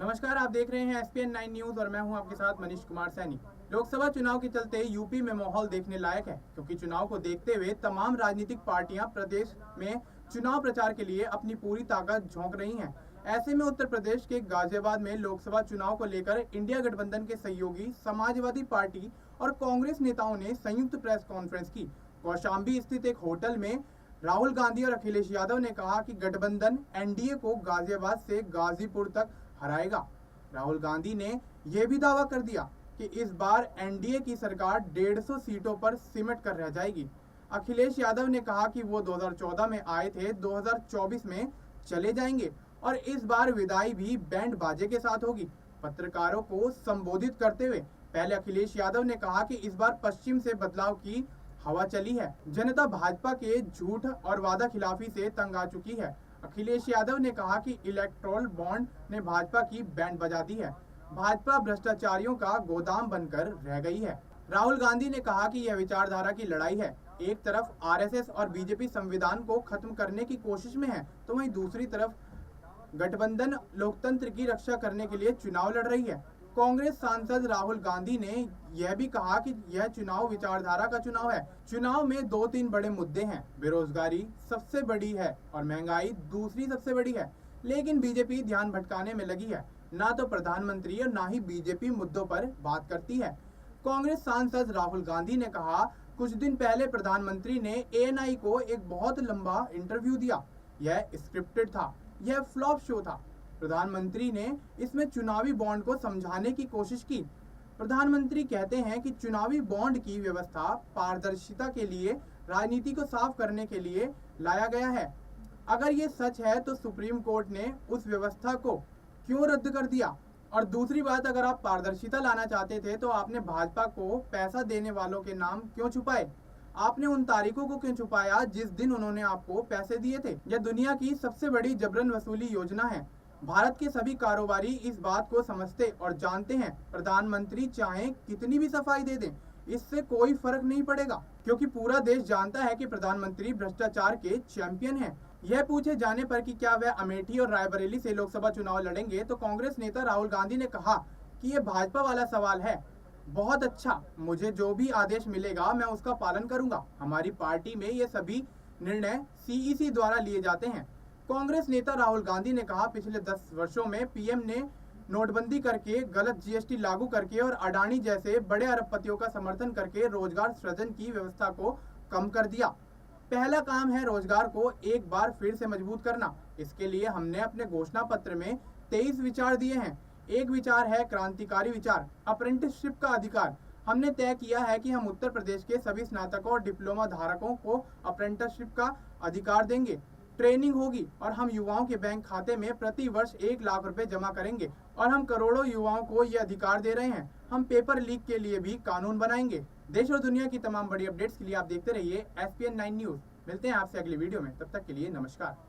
नमस्कार, आप देख रहे हैं एसपीएन 9 न्यूज और मैं हूं आपके साथ मनीष कुमार सैनी। लोकसभा चुनाव के चलते यूपी में माहौल देखने लायक है, क्योंकि चुनाव को देखते हुए तमाम राजनीतिक पार्टियां प्रदेश में चुनाव प्रचार के लिए अपनी पूरी ताकत झोंक रही हैं। ऐसे में उत्तर प्रदेश के गाजियाबाद में लोकसभा चुनाव को लेकर इंडिया गठबंधन के सहयोगी समाजवादी पार्टी और कांग्रेस नेताओं ने संयुक्त प्रेस कॉन्फ्रेंस की। कौशाम्बी स्थित एक होटल में राहुल गांधी और अखिलेश यादव ने कहा कि गठबंधन एनडीए को गाजियाबाद से गाजीपुर तक हराएगा। राहुल गांधी ने यह भी दावा कर दिया कि इस बार एनडीए की सरकार 150 सीटों पर सिमट कर रह जाएगी। अखिलेश यादव ने कहा कि वो 2014 में आए थे, 2024 में चले जाएंगे और इस बार विदाई भी बैंड बाजे के साथ होगी। पत्रकारों को संबोधित करते हुए पहले अखिलेश यादव ने कहा कि इस बार पश्चिम से बदलाव की हवा चली है। जनता भाजपा के झूठ और वादा खिलाफी से तंग आ चुकी है। अखिलेश यादव ने कहा कि इलेक्टोरल बॉन्ड ने भाजपा की बैंड बजा दी है। भाजपा भ्रष्टाचारियों का गोदाम बनकर रह गई है। राहुल गांधी ने कहा कि यह विचारधारा की लड़ाई है। एक तरफ आरएसएस और बीजेपी संविधान को खत्म करने की कोशिश में है, तो वहीं दूसरी तरफ गठबंधन लोकतंत्र की रक्षा करने के लिए चुनाव लड़ रही है। कांग्रेस सांसद राहुल गांधी ने यह भी कहा कि यह चुनाव विचारधारा का चुनाव है। चुनाव में 2-3 बड़े मुद्दे हैं। बेरोजगारी सबसे बड़ी है और महंगाई दूसरी सबसे बड़ी है, लेकिन बीजेपी ध्यान भटकाने में लगी है। ना तो प्रधानमंत्री और ना ही बीजेपी मुद्दों पर बात करती है। कांग्रेस सांसद राहुल गांधी ने कहा, कुछ दिन पहले प्रधानमंत्री ने एएनआई को एक बहुत लंबा इंटरव्यू दिया। यह स्क्रिप्टेड था, यह फ्लॉप शो था। प्रधानमंत्री ने इसमें चुनावी बॉन्ड को समझाने की कोशिश की। प्रधानमंत्री कहते हैं कि चुनावी बॉन्ड की व्यवस्था पारदर्शिता के लिए, राजनीति को साफ करने के लिए लाया गया है। अगर ये सच है तो सुप्रीम कोर्ट ने उस व्यवस्था को क्यों रद्द कर दिया? और दूसरी बात, अगर आप पारदर्शिता लाना चाहते थे तो आपने भाजपा को पैसा देने वालों के नाम क्यों छुपाए? आपने उन तारीखों को क्यों छुपाया जिस दिन उन्होंने आपको पैसे दिए थे? यह दुनिया की सबसे बड़ी जबरन वसूली योजना है। भारत के सभी कारोबारी इस बात को समझते और जानते हैं। प्रधानमंत्री चाहे कितनी भी सफाई दे दें, इससे कोई फर्क नहीं पड़ेगा, क्योंकि पूरा देश जानता है कि प्रधानमंत्री भ्रष्टाचार के चैंपियन हैं। यह पूछे जाने पर कि क्या वह अमेठी और रायबरेली से लोकसभा चुनाव लड़ेंगे, तो कांग्रेस नेता राहुल गांधी ने कहा कि यह भाजपा वाला सवाल है। बहुत अच्छा, मुझे जो भी आदेश मिलेगा मैं उसका पालन करूंगा। हमारी पार्टी में ये सभी निर्णय सीईसी द्वारा लिए जाते हैं। कांग्रेस नेता राहुल गांधी ने कहा, पिछले 10 वर्षों में पीएम ने नोटबंदी करके, गलत जीएसटी लागू करके और अडानी जैसे बड़े अरबपतियों का समर्थन करके रोजगार सृजन की व्यवस्था को कम कर दिया। पहला काम है रोजगार को एक बार फिर से मजबूत करना। इसके लिए हमने अपने घोषणा पत्र में 23 विचार दिए हैं। एक विचार है क्रांतिकारी विचार, अप्रेंटिसशिप का अधिकार। हमने तय किया है कि हम उत्तर प्रदेश के सभी स्नातकों और डिप्लोमा धारकों को अप्रेंटिसशिप का अधिकार देंगे। ट्रेनिंग होगी और हम युवाओं के बैंक खाते में प्रति वर्ष 1 लाख रुपए जमा करेंगे और हम करोड़ों युवाओं को ये अधिकार दे रहे हैं। हम पेपर लीक के लिए भी कानून बनाएंगे। देश और दुनिया की तमाम बड़ी अपडेट्स के लिए आप देखते रहिए एसपीएन 9 न्यूज। मिलते हैं आपसे अगली वीडियो में, तब तक के लिए नमस्कार।